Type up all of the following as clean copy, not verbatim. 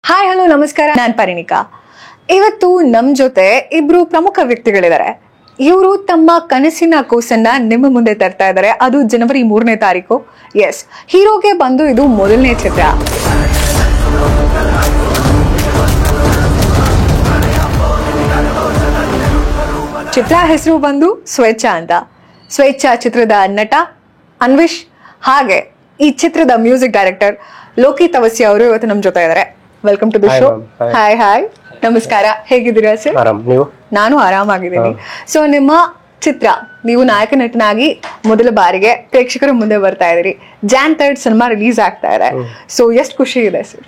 Hi hello ನಮಸ್ಕಾರ, ನಾನು ಪರಿಣಿಕಾ. ಇವತ್ತು ನಮ್ಮ ಜೊತೆ ಇಬ್ರು ಪ್ರಮುಖ ವ್ಯಕ್ತಿಗಳಿದ್ದಾರೆ. ಇವರು ತಮ್ಮ ಕನಸಿನ ಕೂಸನ್ನ ನಿಮ್ಮ ಮುಂದೆ ತರ್ತಾ ಇದ್ದಾರೆ. ಅದು ಜನವರಿ 3ನೇ ತಾರೀಕು. ಎಸ್, ಹೀರೋಗೆ ಬಂದು ಇದು ಮೊದಲನೇ ಚಿತ್ರ. ಚಿತ್ರ ಹೆಸರು ಬಂದು ಸ್ವೇಚ್ಛಾ ಅಂತ. ಸ್ವೇಚ್ಛಾ ಚಿತ್ರದ ನಟ ಅನ್ವಿಶ್, ಹಾಗೆ ಈ ಚಿತ್ರದ ಮ್ಯೂಸಿಕ್ ಡೈರೆಕ್ಟರ್ ಲೋಕಿ ತವಸ್ಯ ಅವರು ಇವತ್ತು ನಮ್ಮ ಜೊತೆ ಇದ್ದಾರೆ. Welcome to the show. Hi hi, ನಮಸ್ಕಾರ. ಹೇಗಿದ್ದೀರಾ ಸರ್? ನಾನು ಆರಾಮಾಗಿದ್ದೀನಿ. ಸೊ ನಿಮ್ಮ ಚಿತ್ರ, ನೀವು ನಾಯಕ ನಟನಾಗಿ ಮೊದಲ ಬಾರಿಗೆ ಪ್ರೇಕ್ಷಕರ ಮುಂದೆ ಬರ್ತಾ ಇದ್ದೀರಿ. Jan 3 ಸಿನಿಮಾ ರಿಲೀಸ್ ಆಗ್ತಾ ಇದೆ. ಸೊ ಎಷ್ಟು ಖುಷಿ ಇದೆ ಸರ್?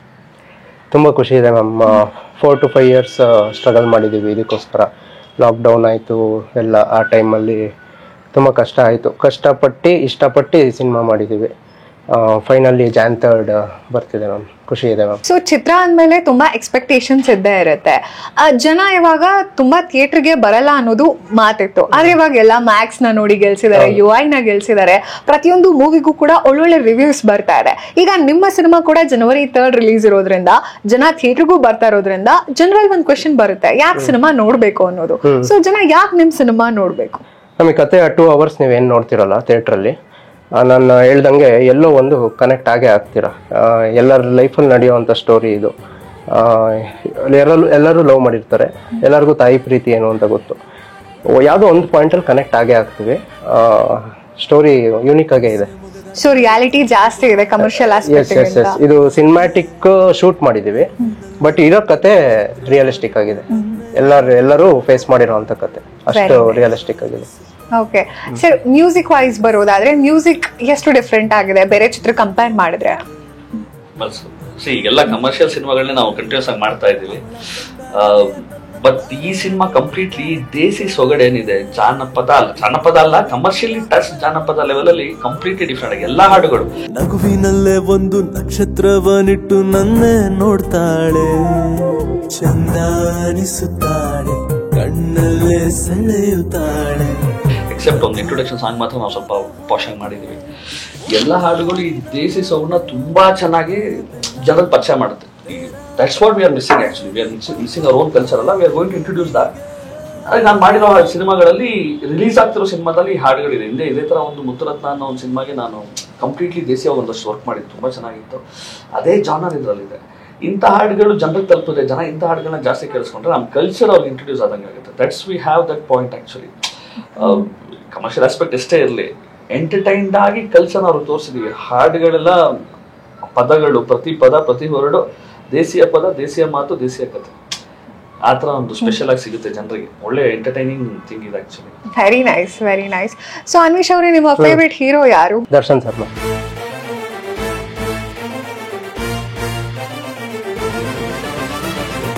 ತುಂಬಾ ಖುಷಿ ಇದೆ ಮ್ಯಾಮ್. 4 to 5 years ಸ್ಟ್ರಗಲ್ ಮಾಡಿದ್ದೀವಿ ಇದಕ್ಕೋಸ್ಕರ. ಲಾಕ್ಡೌನ್ ಆಯಿತು ಎಲ್ಲ. ಆ ಟೈಮಲ್ಲಿ ತುಂಬ ಕಷ್ಟ ಆಯಿತು. ಕಷ್ಟಪಟ್ಟು ಇಷ್ಟಪಟ್ಟು ಸಿನಿಮಾ ಮಾಡಿದ್ದೀವಿ. ಫೈನಲಿ Jan 3 ಬರ್ತಿದೆ ಮ್ಯಾಮ್. ಖುಷಿ ಇದೆ ಮ್ಯಾಮ್. ಸೊ ಚಿತ್ರ ಅಂದಮೇಲೆ ತುಂಬಾ ಎಕ್ಸ್ಪೆಕ್ಟೇಷನ್ಸ್ ಇದ್ದೇ ಇರುತ್ತೆ. ಜನ ಇವಾಗ ತುಂಬಾ ಥಿಯೇಟರ್ಗೆ ಬರಲ್ಲ ಅನ್ನೋದು ಮಾತಿತ್ತು. ಆದ್ರೆ ಇವಾಗ ಎಲ್ಲ ಮ್ಯಾಕ್ಸ್ ನ ನೋಡಿ ಗೆಲ್ಸಿದ್ದಾರೆ, UI ನ ಗೆಲ್ಸಿದ್ದಾರೆ. ಪ್ರತಿಯೊಂದು ಮೂವಿಗೂ ಕೂಡ ಒಳ್ಳೊಳ್ಳೆ ರಿವ್ಯೂಸ್ ಬರ್ತಾ ಇದೆ. ಈಗ ನಿಮ್ಮ ಸಿನಿಮಾ ಕೂಡ January 3 ರಿಲೀಸ್ ಇರೋದ್ರಿಂದ, ಜನ ಥಿಯೇಟರ್ಗೂ ಬರ್ತಾ ಇರೋದ್ರಿಂದ ಜನರಲ್ ಒಂದು ಕ್ವೆಶನ್ ಬರುತ್ತೆ, ಯಾಕೆ ಸಿನಿಮಾ ನೋಡ್ಬೇಕು ಅನ್ನೋದು. ಸೊ ಜನ ಯಾಕೆ ನಿಮ್ ಸಿನಿಮಾ ನೋಡ್ಬೇಕು? ನಮಗೆ ಕತೆ 2 hours ನೀವೇನು ನೋಡ್ತಿರಲ್ಲ ಥಿಯೇಟ್ರಲ್ಲಿ, ನಾನು ಹೇಳ್ದಂಗೆ ಎಲ್ಲೋ ಒಂದು ಕನೆಕ್ಟ್ ಆಗೇ ಆಗ್ತೀರಾ. ಎಲ್ಲರ ಲೈಫಲ್ಲಿ ನಡೆಯುವಂಥ ಸ್ಟೋರಿ ಇದು. ಎಲ್ಲರೂ ಲವ್ ಮಾಡಿರ್ತಾರೆ, ಎಲ್ಲರಿಗೂ ತಾಯಿ ಪ್ರೀತಿ ಏನು ಅಂತ ಗೊತ್ತು. ಯಾವುದೋ ಒಂದು ಪಾಯಿಂಟಲ್ಲಿ ಕನೆಕ್ಟ್ ಆಗೇ ಆಗ್ತೀವಿ. ಸ್ಟೋರಿ ಯೂನಿಕ್ ಆಗೇ ಇದೆ. ಸೊ ರಿಯಾಲಿಟಿ ಜಾಸ್ತಿ ಇದೆ, ಕಮರ್ಷಿಯಲ್ ಆಸ್ಪೆಕ್ಟ್. ಇದು ಸಿನಿಮ್ಯಾಟಿಕ್ ಶೂಟ್ ಮಾಡಿದೀವಿ, ಬಟ್ ಇರೋ ಕತೆ ರಿಯಲಿಸ್ಟಿಕ್ ಆಗಿದೆ. ಎಲ್ಲರೂ ಫೇಸ್ ಮಾಡಿರೋಂಥ ಕತೆ, ಅಷ್ಟು ರಿಯಲಿಸ್ಟಿಕ್ ಆಗಿದೆ. ಓಕೆ ಸರ್, ಮ್ಯೂಸಿಕ್ ವೈಸ್ ಬರೋದಾದ್ರೆ ಮ್ಯೂಸಿಕ್ ಎಷ್ಟು ಡಿಫ್ರೆಂಟ್ ಆಗಿದೆ ಬೇರೆ ಚಿತ್ರ ಕಂಪೇರ್ ಮಾಡಿದ್ರೆ? ಎಲ್ಲ ಕಮರ್ಷಿಯಲ್ ಸಿನಿಮಾಗಳನ್ನ ನಾವು ಕಂಟಿನ್ಯೂಸ್ ಆಗಿ ಮಾಡ್ತಾ ಇದ್ದೀವಿ. ಬಟ್ ಈ ಸಿನಿಮಾ ಕಂಪ್ಲೀಟ್ಲಿ ದೇಸಿ ಸೊಗಡೇನಿದೆ, ಜಾನಪದ ಅಲ್ಲ, ಕಮರ್ಷಿಯಲಿ ಟಚ್ ಜಾನಪದ ಲೆವೆಲ್ ಅಲ್ಲಿ ಕಂಪ್ಲೀಟ್ಲಿ ಡಿಫ್ರೆಂಟ್ ಆಗಿ ಎಲ್ಲಾ ಹಾಡುಗಳು. ನಗುವಿನಲ್ಲೇ ಒಂದು ನಕ್ಷತ್ರವನ್ನಿಟ್ಟು ನನ್ನೇ ನೋಡ್ತಾಳೆ, ಚಂದ ಅನಿಸುತ್ತಾಳೆ, ಕಣ್ಣಲ್ಲೇ ಸೆಳೆಯುತ್ತಾಳೆ. ಎಕ್ಸೆಪ್ಟ್ ಒಂದು ಇಂಟ್ರೊಡಕ್ಷನ್ ಸಾಂಗ್ ಮಾತ್ರ ನಾವು ಸ್ವಲ್ಪ ಪಾಶ್ ಆಗಿ ಮಾಡಿದೀವಿ. ಎಲ್ಲ ಹಾಡುಗಳು ಈ ದೇಸಿ ಸೌಂಡ್ನ ತುಂಬಾ ಚೆನ್ನಾಗಿ ಜನರಿಗೆ ಪರಿಚಯ ಮಾಡುತ್ತೆ. That's what we are missing. Actually we are missing our own culture ಅಲ್ಲ, we are going to introduce that. ನಾನು ಮಾಡಿರೋ ಸಿನಿಮಾಗಳಲ್ಲಿ, ರಿಲೀಸ್ ಆಗ್ತಿರೋ ಸಿನಿಮಾದಲ್ಲಿ ಹಾಡುಗಳಿದೆ. ಹಿಂದೆ ಇದೇ ತರ ಒಂದು ಮುತ್ತುರತ್ನ ಅನ್ನೋ ಒಂದು ಸಿನಿಮಾಗೆ ನಾನು ಕಂಪ್ಲೀಟ್ಲಿ ದೇಸಿಯಾಗಿ ಒಂದಷ್ಟು ವರ್ಕ್ ಮಾಡಿದ್ದು, ತುಂಬಾ ಚೆನ್ನಾಗಿತ್ತು. ಅದೇ ಜಾನರ್ ಇದರಲ್ಲಿದೆ. ಇಂಥ ಹಾಡುಗಳು ಜನರಿಗೆ ತಲುಪಿದೆ. ಜನ ಇಂಥ ಹಾಡುಗಳನ್ನ ಜಾಸ್ತಿ ಕೇಳಿಸ್ಕೊಂಡ್ರೆ ನಮ್ಮ ಕಲ್ಚರ್ ಅವ್ರಿಗೆ ಇಂಟ್ರೊಡ್ಯೂಸ್ ಆದಂಗೆ ಆಗುತ್ತೆ. That's we have that point. Actually commercial aspect ಎಷ್ಟೇ ಇರಲಿ, ಎಂಟರ್ಟೈನ್ಡ್ ಆಗಿ ಕಲ್ಚರ್ನ ಅವ್ರಿಗೆ ತೋರಿಸಿದೀವಿ. ಹಾಡುಗಳೆಲ್ಲ ಪದಗಳು, ಪ್ರತಿ ಪದ ಪ್ರತಿ ವರ್ಡು ದೇಸಿಯ ಪದ, ದೇಸಿಯ ಮಾತು, ದೇಸಿಯ ಕಥೆ. ಆ ಥರ ಒಂದು ಸ್ಪೆಷಲ್ ಆಗಿ ಸಿಗುತ್ತೆ ಜನರಿಗೆ. ಒಳ್ಳೆ ಎಂಟರ್ಟೈನಿಂಗ್ ಥಿಂಗ್ ಇದೆ actually. Very nice, very nice. So Anvish ಅವರೇ, ನಿಮ್ಮ ಫೇವರೇಟ್ ಹೀರೋ ಯಾರು? ದರ್ಶನ್ ಸರ್.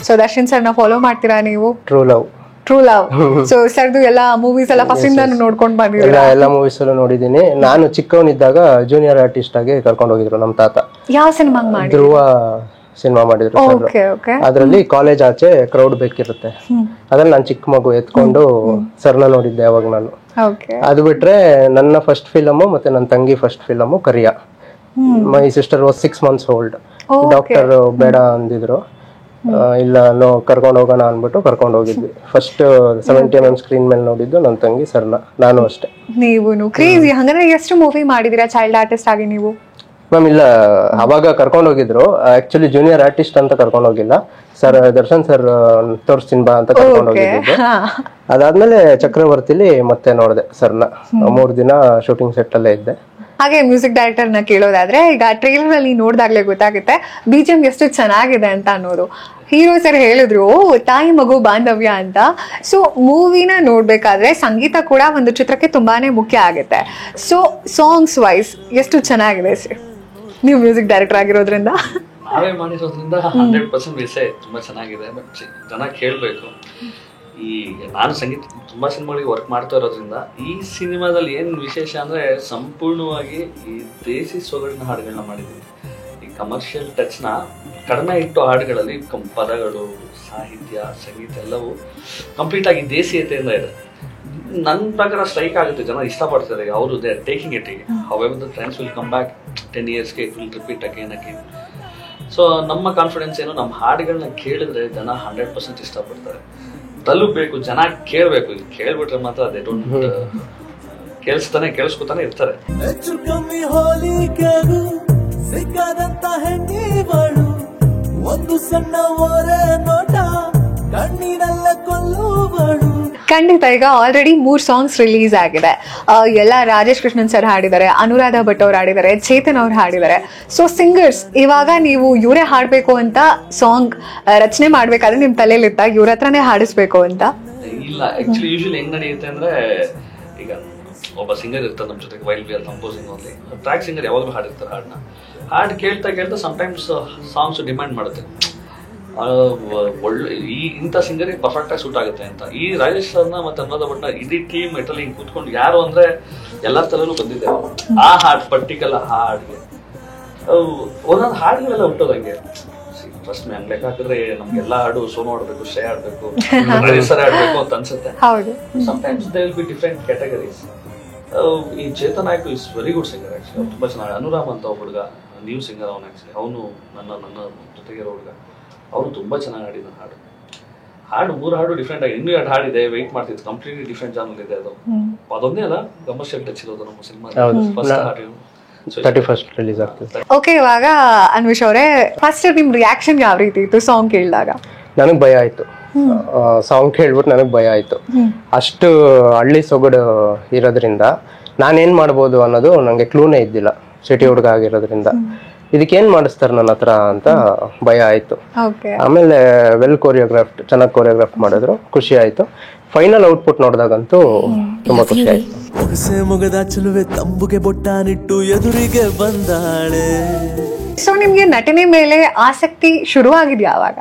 ಸೊ ದರ್ಶನ್ ಸರ್ನ ಫಾಲೋ ಮಾಡ್ತೀರಾ ನೀವು? True love. ಸೊ ಸರ್ದು ಎಲ್ಲ ಮೂವೀಸ್ ಎಲ್ಲ ಫಸ್ಟ್ ಇಂದ ನೋಡ್ಕೊಂಡು ಬಂದಿದ್ದೀರಾ? ಎಲ್ಲ ಮೂವೀಸ್ ಎಲ್ಲ ನೋಡಿದೀನಿ. ನಾನು ಚಿಕ್ಕವನಿದ್ದಾಗ ಜೂನಿಯರ್ ಆರ್ಟಿಸ್ಟ್ ಆಗಿ ಕರ್ಕೊಂಡು ಹೋಗಿದ್ರು ನಮ್ಮ ತಾತ. ಯಾವ ಸಿನಿಮಾ ಮಾಡಿ? ಧ್ರುವ ಸಿನಿಮಾ ಮಾಡಿದ್ರು. ಅದ್ರಲ್ಲಿ ಕಾಲೇಜ್ ಆಚೆ ಕ್ರೌಡ್ ಬೇಕಿರುತ್ತೆ, ಅದ್ರಲ್ಲಿ ನಾನು ಚಿಕ್ಕ ಮಗು ಎತ್ಕೊಂಡು ಸರ್ನ ನೋಡಿದ್ದೆ ಅವಾಗ ನಾನು. ಅದು ಬಿಟ್ರೆ ನನ್ನ ಫಸ್ಟ್ ಫಿಲಮ್ ಮತ್ತೆ ನನ್ನ ತಂಗಿ first film Kariya. My sister was 6 months old. Doctor ಬೇಡ ಅಂದಿದ್ರು, ಇಲ್ಲ ಕರ್ಕೊಂಡು ಹೋಗೋಣ ಅನ್ಬಿಟ್ಟು ಕರ್ಕೊಂಡು ಹೋಗಿದ್ವಿ. ಫಸ್ಟ್ 70 mm ಸ್ಕ್ರೀನ್ ಮೇಲೆ ನೋಡಿದ್ದು ನನ್ನ ತಂಗಿ ಸರ್ನ. ನಾನು ಅಷ್ಟೇ. ನೀವು ಕ್ರೇಜಿ. ಹಂಗಂದ್ರೆ ಎಷ್ಟು ಮೂವಿ ಮಾಡಿದೀರಾ ಚೈಲ್ಡ್ ಆರ್ಟಿಸ್ಟ್ ಆಗಿ ನೀವು? ಮ್ಯಾಮ್ ಇಲ್ಲ, ಅವಾಗ ಕರ್ಕೊಂಡು ಹೋಗಿದ್ರು. ಆಕ್ಚುಲಿ ಜೂನಿಯರ್ ಆರ್ಟಿಸ್ಟ್ ಅಂತ ಕರ್ಕೊಂಡು ಹೋಗಿಲ್ಲ ಸರ್. ದರ್ಶನ್ ಸರ್ ತೋರಿಸ್ತೀನಿ ಬಾ ಅಂತ ಕರ್ಕೊಂಡು ಹೋಗಿದ್ದೆ. ಅದಾದ್ಮೇಲೆ ಚಕ್ರವರ್ತಿಲಿ ಮತ್ತೆ ನೋಡಿದೆ ಸರ್ನ. 3 ದಿನ ಶೂಟಿಂಗ್ ಸೆಟ್ ಅಲ್ಲೇ ಇದ್ದೆ. ಹಾಗೆ ಮ್ಯೂಸಿಕ್ ಡೈರೆಕ್ಟರ್ ನ ಕೇಳೋದಾದ್ರೆ, ಈಗ ಟ್ರೈಲರ್ ಅಲ್ಲಿ ನೋಡಿದಾಗ್ಲೇ ಗೊತ್ತಾಗುತ್ತೆ BGM ಎಷ್ಟು ಚೆನ್ನಾಗಿದೆ ಅಂತ ಅನ್ನೋದು. ಹೀರೋ ಸರ್ ಹೇಳಿದ್ರು ತಾಯಿ ಮಗು ಬಾಂಧವ್ಯ ಅಂತ. ಸೊ ಮೂವಿನ ನೋಡ್ಬೇಕಾದ್ರೆ ಸಂಗೀತ ಕೂಡ ಒಂದು ಚಿತ್ರಕ್ಕೆ ತುಂಬಾನೇ ಮುಖ್ಯ ಆಗುತ್ತೆ. ಸೊ ಸಾಂಗ್ಸ್ ವೈಸ್ ಎಷ್ಟು ಚೆನ್ನಾಗಿದೆ ಸರ್, ನೀವು ಮ್ಯೂಸಿಕ್ ಡೈರೆಕ್ಟರ್ ಆಗಿರೋದ್ರಿಂದ? ನಾವೇ ಮಾಡಿರೋದ್ರಿಂದ 100% ವಿಷಯ ತುಂಬಾ ಚೆನ್ನಾಗಿದೆ. ಬಟ್ ಜನ ಕೇಳಬೇಕು. ಈ ನಾನು ಸಂಗೀತ ತುಂಬಾ ಸಿನಿಮಾಗಳಿಗೆ ವರ್ಕ್ ಮಾಡ್ತಾ ಇರೋದ್ರಿಂದ ಈ ಸಿನಿಮಾದಲ್ಲಿ ಏನು ವಿಶೇಷ ಅಂದ್ರೆ, ಸಂಪೂರ್ಣವಾಗಿ ಈ ದೇಸಿ ಸೊಗಡಿನ ಹಾಡುಗಳನ್ನ ಮಾಡಿದ್ದೀವಿ. ಈ ಕಮರ್ಷಿಯಲ್ ಟಚ್ನ ಕಡಿಮೆ ಇಟ್ಟು ಹಾಡುಗಳಲ್ಲಿ ಪದಗಳು, ಸಾಹಿತ್ಯ, ಸಂಗೀತ ಎಲ್ಲವೂ ಕಂಪ್ಲೀಟ್ ಆಗಿ ದೇಸಿಯತೆಯಿಂದ ಇದೆ. ನನ್ನ ಪ್ರಕಾರ ಸ್ಟ್ರೈಕ್ ಆಗುತ್ತೆ, ಜನ ಇಷ್ಟಪಡ್ತಾರೆ. ಅವರು they are taking it. However the trends will come back 10 years, it will repeat again. So ನಮ್ಮ ಕಾನ್ಫಿಡೆನ್ಸ್ ಏನು, ನಮ್ಮ ಹಾಡುಗಳನ್ನ ಕೇಳಿದ್ರೆ ಜನ 100% ಇಷ್ಟಪಡ್ತಾರೆ. ತಲುಪಬೇಕು, ಜನ ಕೇಳಬೇಕು. ಕೇಳ್ಬಿಟ್ರೆ ಮಾತ್ರ ಅದೇ ಡೋಂಟ್ ಕೇಳಿಸ್ಕೊತಾನೆ ಇರ್ತಾರೆ. ಹೆಚ್ಚು ಕಮ್ಮಿ ಹೋಲಿಕೆಗೂ ಸಿಕ್ಕದಂತ ಹೆಣ್ಣಿವಳು, ಒಂದು ಸಣ್ಣ ಓರೆ ನೋಟ ಕಣ್ಣಿನಲ್ಲ ಕೊಲ್ಲುವಳು. ಖಂಡಿತ. ಈಗ ಆಲ್ರೆಡಿ 3 ಸಾಂಗ್ಸ್ ರಿಲೀಸ್ ಆಗಿದೆ. ಎಲ್ಲ ರಾಜೇಶ್ ಕೃಷ್ಣನ್ ಸರ್ ಹಾಡಿದ್ದಾರೆ, ಅನುರಾಧ ಭಟ್ ಅವ್ರು ಹಾಡಿದ್ದಾರೆ, ಚೇತನ್ ಅವ್ರು ಹಾಡಿದ್ದಾರೆ. ಸೊ ಸಿಂಗರ್ಸ್ ಇವಾಗ ನೀವು ಇವರೇ ಹಾಡಬೇಕು ಅಂತ ಸಾಂಗ್ ರಚನೆ ಮಾಡ್ಬೇಕಾದ್ರೆ ನಿಮ್ ತಲೆಯಲ್ಲಿತ್ತ ಇವ್ರ ಹತ್ರನೇ ಹಾಡಿಸ್ಬೇಕು ಅಂತ? ಇಲ್ಲ, ಆಕ್ಚುಲಿ ಯೂಶಲಿ ಹೆಂಗ್ ನಡೆಯುತ್ತೆ ಅಂದ್ರೆ, ಈಗ ಒಬ್ಬ ಸಿಂಗರ್ ಇರ್ತಾರೆ ನಮ್ಮ ಜೊತೆಗೆ, while we are composing only. Track singer ಯಾವಾಗಲೂ ಹಾಡಿರ್ತಾರೆ ಹಾಡನ್ನ. ಹಾಡು ಕೇಳ್ತಾ ಸಮ್ಟೈಮ್ಸ್ ಸಾಂಗ್ಸ್ ಡಿಮ್ಯಾಂಡ್ ಮಾಡುತ್ತೆ, ಒಳ್ಳೆ ಇಂಥ ಸಿಂಗರಿಗೆ ಪರ್ಫೆಕ್ಟ್ ಆಗಿ ಸೂಟ್ ಆಗುತ್ತೆ ಅಂತ. ಈ ರಾಜೇಶ್ ಸರ್ನ ಮತ್ತೆ ಅನುರಾಧ ಭಟ್ನ ಇಡೀ ಟೀಮ್ ಇಟ್ಟಲ್ಲಿ ಹಿಂಗೆ ಕೂತ್ಕೊಂಡು ಯಾರು ಅಂದ್ರೆ ಎಲ್ಲರ ತಲೆನೂ ಬಂದಿದೆ ಆ ಹಾಡ್ ಪರ್ಟಿಕಲ್ ಹಾಡ್ಗೆ. ಒಂದೊಂದು ಹಾಡುಗಳೆಲ್ಲ ಹುಟ್ಟೋದಂಗೆ. ಫಸ್ಟ್ ಹಂಗ್ ಲೆಕ್ಕ ಹಾಕಿದ್ರೆ ನಮ್ಗೆಲ್ಲ ಹಾಡು ಸೋನು ಆಡ್ಬೇಕು, ಶ್ರೇಯ ಆಡ್ಬೇಕು, ರಾಜೇಶ್ ಸರ್ ಆಡ್ಬೇಕು ಅಂತ ಅನ್ಸುತ್ತೆ. Sometimes they will be different categories. ಈ ಚೇತನ್ ಆಯ್ತು is very good singer actually, ತುಂಬಾ ಚೆನ್ನಾಗಿ. ಅನುರಾಮ್ ಅಂತ ಹುಡುಗ ನ್ಯೂ ಸಿಂಗರ್ ಅವನು ಆಕ್ಚುಲಿ, ಅವನು ನನ್ನ ಜೊತೆಗಿರೋ ಹುಡುಗ, ಅವನು ತುಂಬಾ ಚೆನ್ನಾಗಿ ಹಾಡಿದ ಹಾಡು 3 ಹಾಡು ಡಿಫ್ರೆಂಟ್ ಆಗಿ. ಇನ್ನೂ 2 ಹಾಡಿದೆ, ವೆಯ್ಟ್ ಮಾಡ್ತಿತ್ತು. ಕಂಪ್ಲೀಟ್ಲಿ ಡಿಫ್ರೆಂಟ್ ಜಾನರ್ ಇದೆ ಅದು. ಅದೊಂದೇ ಅಲ್ಲ, ಕಮರ್ಷಿಯಲ್ ಟಚ್ ಇರೋದು ನಮ್ಮ ಸಿನಿಮಾ. ಫಸ್ಟ್ ಹಾಡು 31st ರಿಲೀಸ್ ಆಗ್ತದೆ. ಓಕೆ, ಇವಾಗ ಅನ್ವಿಶ್ ಅವರೇ, ಫಸ್ಟ್ ನಿಮ್ ರಿಯಾಕ್ಷನ್ ಯಾವ ರೀತಿ ಇತ್ತು ಸಾಂಗ್ ಕೇಳಿದಾಗ? ನನಗ್ ಭಯ ಆಯ್ತು. ಸಾಂಗ್ ಕೇಳ್ಬಿಟ್ಟು ನನಗ್ ಭಯ ಆಯ್ತು. ಅಷ್ಟು ಹಳ್ಳಿ ಸೊಗಡು ಇರೋದ್ರಿಂದ ನಾನೇನ್ ಮಾಡ್ಬೋದು ಅನ್ನೋದು ನಂಗೆ ಕ್ಲೂನೇ ಇದ್ದಿಲ್ಲ, ಸಿಟಿ ಹುಡುಗ ಆಗಿರೋದ್ರಿಂದ. ಇದಕ್ಕೇನ್ ಮಾಡಿಸ್ತಾರೆ ನನ್ನ ಹತ್ರ ಅಂತ ಭಯ ಆಯ್ತು. ಆಮೇಲೆ ವೆಲ್ ಕೊರಿಯೋಗ್ರಾಫ್, ಚೆನ್ನಾಗಿ ಕೊರಿಯೋಗ್ರಾಫ್ ಮಾಡಿದ್ರು, ಖುಷಿ ಆಯ್ತು. ಫೈನಲ್ ಔಟ್ಪುಟ್ ನೋಡಿದಾಗಂತೂ ತುಂಬಾ ಖುಷಿ ಆಯ್ತು. ಮುಗದ ಚೆಲುವೆ ತಂಬುಗೆ ಬೊಟ್ಟಾನಿಟ್ಟು ಎದುರಿಗೆ ಬಂದಾಳೆ. ಸೊ ನಿಮ್ಗೆ ನಟನೆ ಮೇಲೆ ಆಸಕ್ತಿ ಶುರುವಾಗಿದ್ಯಾ ಅವಾಗ?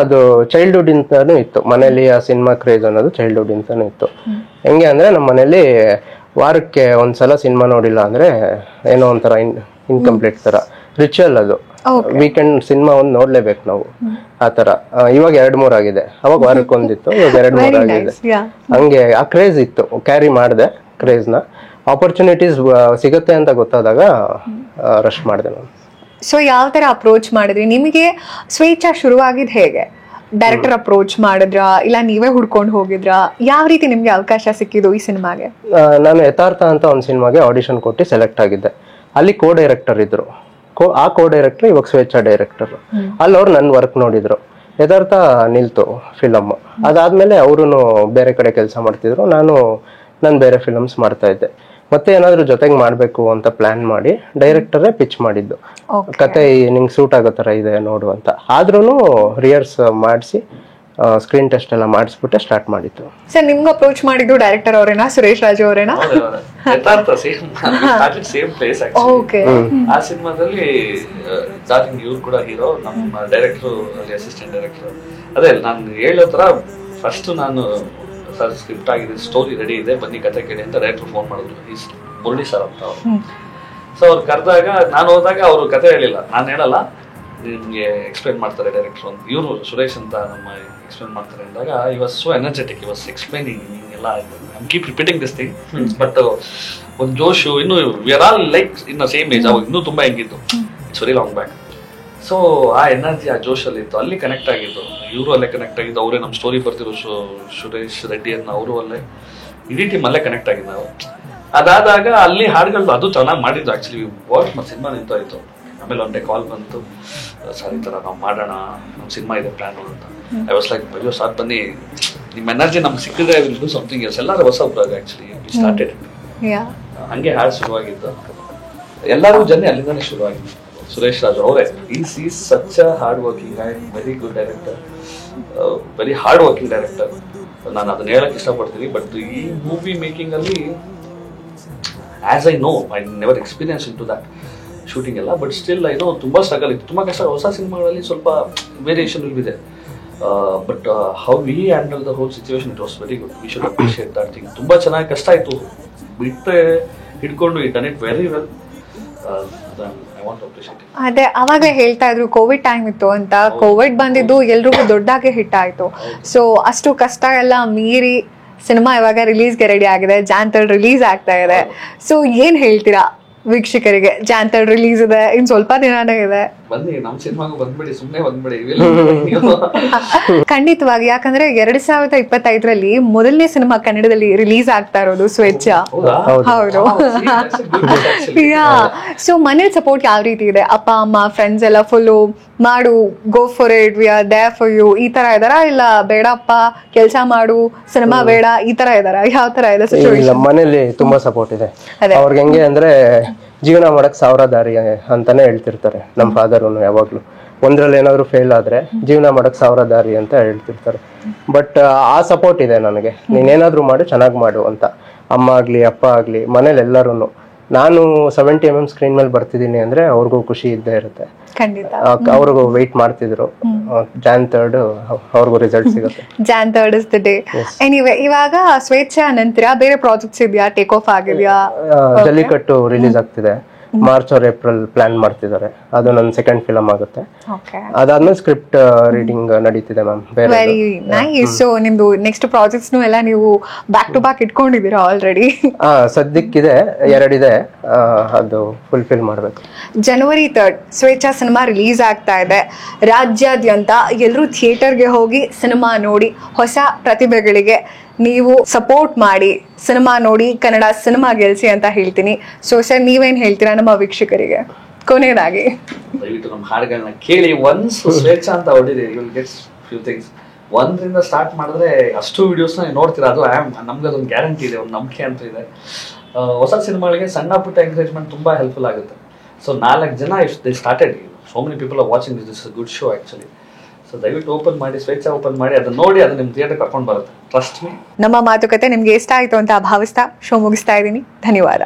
ಅದು ಚೈಲ್ಡ್ಹುಡ್ ಇಂತಾನು ಇತ್ತು ಮನೇಲಿ. ಆ ಸಿನಿಮಾ ಕ್ರೇಜ್ ಅನ್ನೋದು ಚೈಲ್ಡ್ಹುಡ್ ಇಂತಾನು ಇತ್ತು. ಹೆಂಗೆ ಅಂದ್ರೆ ನಮ್ಮ ಮನೇಲಿ ವಾರಕ್ಕೆ ಒಂದ್ಸಲ ಸಿನಿಮಾ ನೋಡಿಲ್ಲ ಅಂದ್ರೆ ಏನೋ ಒಂಥರ ಇನ್ಕಂಪ್ಲೀಟ್ ತರ ರಿಚುವಲ್ ಅದು. ವೀಕೆಂಡ್ ಸಿನಿಮಾ ಒಂದ್ ನೋಡ್ಲೇಬೇಕು ನಾವು, ಆತರ. ಇವಾಗ 2-3 ಆಗಿದೆ, ಅವಾಗ ವಾರಕ್ಕೆ ಒಂದಿತ್ತು, ಇವಾಗ 2-3 ಆಗಿದೆ. ಹಂಗೆ ಆ ಕ್ರೇಜ್ ಇತ್ತು, ಕ್ಯಾರಿ ಮಾಡಿದೆ ಕ್ರೇಜ್ ನ. ಆಪರ್ಚುನಿಟೀಸ್ ಸಿಗುತ್ತೆ ಅಂತ ಗೊತ್ತಾದಾಗ ರಶ್ ಮಾಡಿದೆ ನಾನು. ಸೊ ಯಾವ ತರ ಅಪ್ರೋಚ್ ಮಾಡಿದ್ರಿ? ನಿಮಗೆ ಸ್ವೇಚ್ಛಾ ಶುರುವಾಗಿದ್ ಹೇಗೆ? ಡೈರೆಕ್ಟರ್ ಅಪ್ರೋಚ್ ಮಾಡಿದ್ರಾ, ಇಲ್ಲ ನೀವೇ ಹುಡ್ಕೊಂಡು ಹೋಗಿದ್ರಾ? ಯಾವ ರೀತಿ ನಿಮ್ಗೆ ಅವಕಾಶ ಸಿಕ್ಕಿದ್ದು ಈ ಸಿನಿಮಾಗೆ? ನಾನು ಯಥಾರ್ಥ ಅಂತ ಒಂದು ಸಿನಿಮಾಗೆ ಆಡಿಷನ್ ಕೊಟ್ಟು ಸೆಲೆಕ್ಟ್ ಆಗಿದ್ದೆ. ಅಲ್ಲಿ ಕೋ ಡೈರೆಕ್ಟರ್ ಇದ್ರು. ಆ ಕೋ ಡೈರೆಕ್ಟರ್ ಇವಾಗ ಸ್ವೇಚ್ಛಾ ಡೈರೆಕ್ಟರ್. ಅಲ್ಲಿ ಅವ್ರು ನನ್ನ ವರ್ಕ್ ನೋಡಿದ್ರು. ಯಥಾರ್ಥ ನಿಲ್ತು ಫಿಲಮ್. ಅದಾದ್ಮೇಲೆ ಅವರು ಬೇರೆ ಕಡೆ ಕೆಲಸ ಮಾಡ್ತಿದ್ರು, ನಾನು ಬೇರೆ ಫಿಲಮ್ಸ್ ಮಾಡ್ತಾ ಇದ್ದೆ. ಮತ್ತೆ ಏನಾದ್ರು ಜೊತೆಗೆ ಮಾಡ್ಬೇಕು ಅಂತ ಪ್ಲಾನ್ ಮಾಡಿ ಡೈರೆಕ್ಟರೇ ಪಿಚ್ ಮಾಡಿದ್ದು, ಕತೆ ನಿಂಗೆ ಸೂಟ್ ಆಗೋ ತರ ಇದೆ ನೋಡು ಅಂತ. ಆದ್ರೂ ರಿಹರ್ಸ್ ಮಾಡಿಸಿ ಸ್ಕ್ರೀನ್ ಟೆಸ್ಟ್ ಎಲ್ಲ ಮಾಡಿಸ್ಬಿಟ್ಟೆ ಸ್ಟಾರ್ಟ್ ಮಾಡಿತ್ತು. ಸರ್ ನಿಮ್ಗೆ ಅಪ್ರೋಚ್ ಮಾಡಿದ್ದು ಡೈರೆಕ್ಟರ್ ಅವರೇನಾ, ಸುರೇಶ್ ರಾಜು ಅವರೇನಾ? Same place. ಆ ಸಿನಿಮಾದಲ್ಲಿ ಇವ್ರು ಕೂಡ ಹೀರೋ, ನಮ್ಮ ಡೈರೆಕ್ಟರ್ ಅಲ್ಲಿ ಅಸಿಸ್ಟೆಂಟ್ ಡೈರೆಕ್ಟರ್. ಅದೇ ನಾನು ಹೇಳೋ ತರ ಫಸ್ಟ್ ನಾನು ಸರ್ ಸ್ಕ್ರಿಪ್ಟ್ ಆಗಿದೆ, ಸ್ಟೋರಿ ರೆಡಿ ಇದೆ, ಬನ್ನಿ ಕತೆ ಕೇಳಿ ಅಂತ ಡೈರೆಕ್ಟರ್ ಫೋನ್ ಮಾಡಿದ್ರು, ಮುರಳಿ ಸರ್ ಅಂತ ಅವರು. ಸೊ ಅವ್ರು ಕರೆದಾಗ ನಾನು ಹೋದಾಗ ಅವರು ಕತೆ ಹೇಳಿಲ್ಲ, ನಾನು ಹೇಳಲ್ಲ, ನಿಮ್ಗೆ ಎಕ್ಸ್ಪ್ಲೇನ್ ಮಾಡ್ತಾರೆ ಡೈರೆಕ್ಟರ್ ಅಂತ. ಇವರು ಸುರೇಶ್ ಅಂತ ನಮ್ಮ ಎಕ್ಸ್ಪ್ಲೇನ್ ಮಾಡ್ತಾರೆ ಅಂದಾಗ I was so energetic, I was explaining ಎಲ್ಲ. I keep repeating this thing, but ಒಂದು ಜೋಶು, ಇನ್ನು we are all like in same age. ಅವಾಗ ಇನ್ನೂ ತುಂಬಾ ಹೆಂಗಿತ್ತು, it's very long back. So ಆ ಎನರ್ಜಿ, ಆ ಜೋಶಲ್ಲಿ ಇತ್ತು, ಅಲ್ಲಿ ಕನೆಕ್ಟ್ ಆಗಿದ್ದು. ಇವರು ಅಲ್ಲೇ ಕನೆಕ್ಟ್ ಆಗಿದ್ದು, ಅವರೇ ನಮ್ಮ ಸ್ಟೋರಿ ಬರ್ತಿರೋ ಸುರೇಶ್ ರೆಡ್ಡಿ ಅನ್ನ, ಅವರು ಅಲ್ಲೇ, ಇಡೀ ಟೀಮ್ ಅಲ್ಲೇ ಕನೆಕ್ಟ್ ಆಗಿದ್ದು ನಾವು. ಅದಾದಾಗ ಅಲ್ಲಿ ಹಾಡುಗಳು ಅದು ಚೆನ್ನಾಗಿ ಮಾಡಿದ್ದು ಆಕ್ಚುಲಿ. ವರ್ಕ್ ಮತ್ತು ಸಿನಿಮಾ ನಿಂತಾಯಿತು. ಆಮೇಲೆ ಒಂದೇ ಕಾಲ್ ಬಂತು, ಸರ್ ಈ ಥರ ನಾವು ಮಾಡೋಣ, ನಮ್ಮ ಸಿನಿಮಾ ಇದೆ ಪ್ಲಾನ್ ಅಂತ. ಐ ವಾಸ್ ಲೈಕ್, ಅಯ್ಯೋ ಸಾರ್ ಬನ್ನಿ, ನಿಮ್ಮ ಎನರ್ಜಿ ನಮ್ಗೆ ಸಿಕ್ಕಿದ್ರೆ ವಿಲ್ ಡೂ ಸಮಥಿಂಗ್ ಎಲ್ಸ್. ಎಲ್ಲರೂ ಹೊಸ ಒಬ್ಬರಾಗ ಆಕ್ಚುಲಿ ಸ್ಟಾರ್ಟೆಡ್. ಹಂಗೆ ಹಾಡು ಶುರುವಾಗಿದ್ದು, ಎಲ್ಲರೂ ಜನ ಅಲ್ಲಿಂದಾನೆ ಶುರುವಾಗಿದ್ದು. ಸುರೇಶ್ ರಾಜು ಅವರೇ, is such a hard working guy, very good director, very hard working director. ನಾನು ಅದನ್ನ ಹೇಳಕ್ ಇಷ್ಟಪಡ್ತೀನಿ. ಬಟ್ ಈ ಮೂವಿ ಮೇಕಿಂಗ್ ಅಲ್ಲಿ as I know, I never experience in to that shooting ಎಲ್ಲ, ಬಟ್ ಸ್ಟಿಲ್ ಐ ನೋ ತುಂಬಾ ಸ್ಟ್ರಗಲ್ ಇತ್ತು, ತುಂಬಾ ಕಷ್ಟ. ಹೊಸ ಸಿನಿಮಾಗಳಲ್ಲಿ ಸ್ವಲ್ಪ ವೇರಿಯೇಷನ್ ಇದೆ, but how we handle the whole situation, it was very good. We should appreciate that thing. ತುಂಬಾ ಚೆನ್ನಾಗಿ ಕಷ್ಟ ಆಯ್ತು, ಬಿಟ್ಟರೆ ಹಿಡ್ಕೊಂಡು it done it very well. ಅದೇ ಅವಾಗಲೇ ಹೇಳ್ತಾ ಇದ್ರು ಕೋವಿಡ್ ಟೈಮ್ ಇತ್ತು ಅಂತ. ಕೋವಿಡ್ ಬಂದಿದ್ದು ಎಲ್ರಿಗೂ ದೊಡ್ಡಾಗೆ ಹಿಟ್ ಆಯ್ತು. ಸೊ ಅಷ್ಟು ಕಷ್ಟ ಎಲ್ಲ ಮೀರಿ ಸಿನಿಮಾ ಇವಾಗ ರಿಲೀಸ್ಗೆ ರೆಡಿ ಆಗಿದೆ, ಜಾನ್ 3 ರಿಲೀಸ್ ಆಗ್ತಾ ಇದೆ. ಸೊ ಏನ್ ಹೇಳ್ತೀರಾ ವೀಕ್ಷಕರಿಗೆ? ಜಾನ್ 3 ರಿಲೀಸ್ ಇದೆ, ಇನ್ ಸ್ವಲ್ಪ ದಿನಾನೇ ಇದೆ. ಬನ್ನಿ ನಮ್ಮ ಸಿನಿಮಾಗೂ ಬಂದ್ಬಿಡಿ, ಸುಮ್ಮನೆ ಬಂದ್ಬಿಡಿ. ಖಂಡಿತವಾಗಿ, ಯಾಕಂದ್ರೆ 2025ರಲ್ಲಿ ಮೊದಲನೇ ಸಿನಿಮಾ ಕನ್ನಡದಲ್ಲಿ ರಿಲೀಸ್ ಆಗ್ತಾ ಇರೋದು ಸ್ವೇಚ್ಛ. ಹೌದು. ಸೊ ಮನೇಲಿ ಸಪೋರ್ಟ್ ಯಾವ ರೀತಿ ಇದೆ? ಅಪ್ಪ ಅಮ್ಮ ಫ್ರೆಂಡ್ಸ್ ಎಲ್ಲ ಫುಲ್ಲು ಮಾಡು, go for it, we are there for you, ಈ ತರ ಇದಾರ? ಇಲ್ಲ ಬೇಡಪ್ಪ ಕೆಲಸ ಮಾಡು, ಸಿನಿಮಾ ಬೇಡ, ಈ ತರ ಇದಾರ? ಯಾವ ತರ ಇದೆ ಸಿಚುವೇಶನ್? ಮನೇಲಿ ತುಂಬಾ ಸಪೋರ್ಟ್ ಇದೆ. ಅವ್ರಿಗೆ ಹೆಂಗೆ ಅಂದ್ರೆ ಜೀವನ ಮಾಡಕ್ 1000 ದಾರಿ ಅಂತಾನೆ ಹೇಳ್ತಿರ್ತಾರೆ ನಮ್ಮ ಫಾದರ್ ಯಾವಾಗ್ಲೂ. ಒಂದ್ರಲ್ಲಿ ಏನಾದ್ರು ಫೇಲ್ ಆದ್ರೆ ಜೀವನ ಮಾಡಕ್ 1000 ದಾರಿ ಅಂತ ಹೇಳ್ತಿರ್ತಾರೆ. ಬಟ್ ಆ ಸಪೋರ್ಟ್ ಇದೆ ನನಗೆ, ನೀನೇನಾದ್ರೂ ಮಾಡು, ಚೆನ್ನಾಗ್ ಮಾಡು ಅಂತ. ಅಮ್ಮ ಆಗ್ಲಿ ಅಪ್ಪ ಆಗ್ಲಿ ಮನೇಲಿ ಎಲ್ಲರೂ. ನಾನು 70mm ಸ್ಕ್ರೀನ್ ಮೇಲೆ ಬರ್ತಿದ್ದೀನಿ ಅಂದ್ರೆ ಅವ್ರಿಗೂ ಖುಷಿ ಇದ್ದೇ ಇರುತ್ತೆ. ಖಂಡಿತ. ಅವ್ರಿಗೂ ವೆಯ್ಟ್ ಮಾಡ್ತಿದ್ರು. Jan 3 ಅವ್ರಿಗೂ ರಿಸಲ್ಟ್ ಸಿಗುತ್ತೆ. Jan 3 is the day. Anyway, ಇವಾಗ ಸ್ವೇಚ್ಛ ನಂತರ ಬೇರೆ ಪ್ರಾಜೆಕ್ಟ್ಸ್ ಇದೆಯಾ? ಟೇಕ್ ಆಫ್ ಆಗಿದೆಯಾ? ಜಲ್ಲಿಕಟ್ಟು ರಿಲೀಸ್ ಆಗ್ತಿದೆ, ಮಾರ್ಚ್ ಆರ್ ಏಪ್ರಿಲ್ ಪ್ಲಾನ್ ಮಾಡ್ತಿದ್ದಾರೆ. ಅದು ನನ್ನ ಸೆಕೆಂಡ್ ಫಿಲಮ್ ಆಗುತ್ತೆ. ಅದಾದ್ಮೇಲೆ ಸ್ಕ್ರಿಪ್ಟ್ ರೀಡಿಂಗ್ ನಡೀತಿದೆ ಮ್ಯಾಮ್. Very nice. ಸೊ ನಿಮ್ದು ನೆಕ್ಸ್ಟ್ ಪ್ರಾಜೆಕ್ಟ್ಸ್ ಎಲ್ಲ ನೀವು ಬ್ಯಾಕ್ ಟು ಬ್ಯಾಕ್ ಇಟ್ಕೊಂಡಿದ್ದೀರಾ ಆಲ್ರೆಡಿ? ಸದ್ಯಕ್ಕಿದೆ, 2 ಇದೆ, ಅದು ಫುಲ್ಫಿಲ್ ಮಾಡಬೇಕು. January 3 ಸ್ವೇಚ್ಛ ಸಿನಿಮಾ ರಿಲೀಸ್ ಆಗ್ತಾ ಇದೆ. ರಾಜ್ಯಾದ್ಯಂತ ಎಲ್ಲರೂ ಥಿಯೇಟರ್ಗೆ ಹೋಗಿ ಸಿನಿಮಾ ನೋಡಿ ಹೊಸ ಪ್ರತಿಭೆಗಳಿಗೆ ನೀವು ಸಪೋರ್ಟ್ ಮಾಡಿ ಸಿನಿಮಾ ನೋಡಿ ಕನ್ನಡ ಸಿನಿಮಾ ಗೆಲ್ಸಿ ಅಂತ ಹೇಳ್ತೀನಿ. ಸೊ ಸರ್, ನೀವೇನ್ ಹೇಳ್ತೀರಾ ನಮ್ಮ ವೀಕ್ಷಕರಿಗೆ ಕೊನೆಯದಾಗಿ? ದಯವಿಟ್ಟು ನಮ್ಮ ಹಾಡುಗಳನ್ನ ಕೇಳಿ. ಒನ್ಸ್ ಸ್ವೇಚ್ಛ ಅಂತ ಹೊಡಿರಿ, you will get few things. 1ರಿಂದ ಸ್ಟಾರ್ಟ್ ಮಾಡಿದ್ರೆ ಅಷ್ಟು ವಿಡಿಯೋಸ್ನ ನೀವು ನೋಡ್ತೀರಾ. ಅದು ನಮ್ಗೆ ಅದೊಂದು ಗ್ಯಾರಂಟಿ ಇದೆ, ಒಂದು ನಂಬಿಕೆ ಅಂತ ಇದೆ. ಹೊಸ ಸಿನಿಮಾಗಳಿಗೆ ಸಣ್ಣ ಪುಟ್ಟ ಎಂಕರೇಜ್ಮೆಂಟ್ ತುಂಬಾ ಹೆಲ್ಪ್ಫುಲ್ ಆಗುತ್ತೆ. ಸೊ 4 ಜನ if they started, so many people are watching this, is a good show actually. So ದಯವಿಟ್ಟು ಓಪನ್ ಮಾಡಿ, ಸ್ವೇಚ್ಛ ಓಪನ್ ಮಾಡಿ, ಅದನ್ನ ನೋಡಿ ಅದು ನಿಮ್ಮ ಥಿಯೇಟರ್ ಕರ್ಕೊಂಡು ಬರುತ್ತೆ. Trust me. ನಮ್ಮ ಮಾತುಕತೆ ನಿಮ್ಗೆ ಇಷ್ಟ ಆಯ್ತು ಅಂತ ಭಾವಿಸ್ತಾ ಶೋ ಮುಗಿಸ್ತಾ ಇದ್ದೀನಿ. ಧನ್ಯವಾದ.